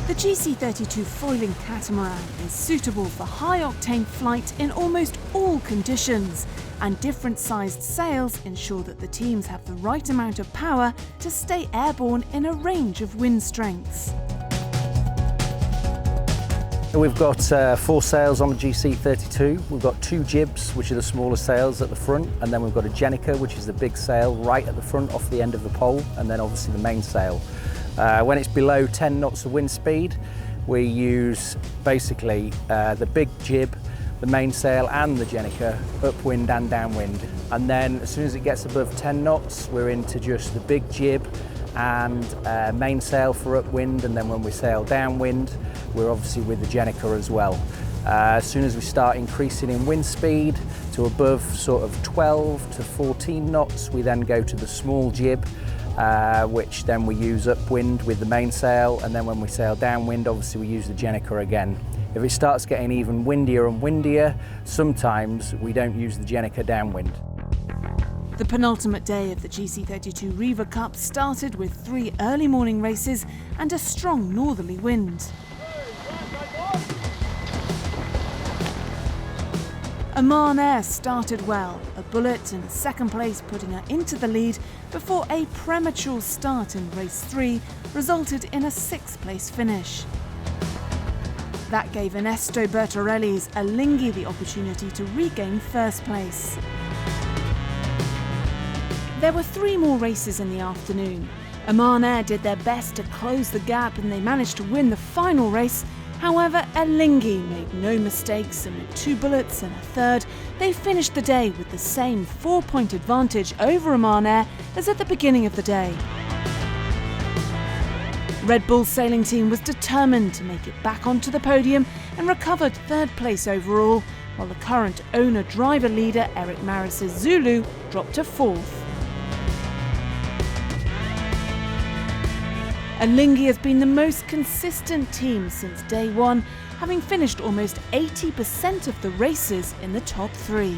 The GC32 foiling catamaran is suitable for high-octane flight in almost all conditions, and different-sized sails ensure that the teams have the right amount of power to stay airborne in a range of wind strengths. We've got 4 sails on the GC32. We've got 2 jibs, which are the smaller sails at the front, and then we've got a Jenica, which is the big sail right at the front off the end of the pole, and then obviously the main sail. When it's below 10 knots of wind speed, we use basically the big jib, the mainsail and the Jenica, upwind and downwind. And then as soon as it gets above 10 knots, we're into just the big jib and mainsail for upwind, and then when we sail downwind, we're obviously with the Jenica as well. As soon as we start increasing in wind speed to above sort of 12 to 14 knots, we then go to the small jib, which then we use upwind with the mainsail, and then when we sail downwind, obviously we use the Jenica again. If it starts getting even windier and windier, sometimes we don't use the Jenica downwind. The penultimate day of the GC32 Riva Cup started with 3 early morning races and a strong northerly wind. Oman Air started well, a bullet in second place putting her into the lead before a premature start in race 3 resulted in a 6th place finish. That gave Ernesto Bertorelli's Alinghi the opportunity to regain first place. There were 3 more races in the afternoon. Oman Air did their best to close the gap and they managed to win the final race. However, Alinghi made no mistakes, and with 2 bullets and a third, they finished the day with the same 4-point advantage over Oman Air as at the beginning of the day. Red Bull's sailing team was determined to make it back onto the podium and recovered 3rd place overall, while the current owner-driver leader Eric Maris's Zulu dropped to 4th. Alinghi has been the most consistent team since day one, having finished almost 80% of the races in the top 3.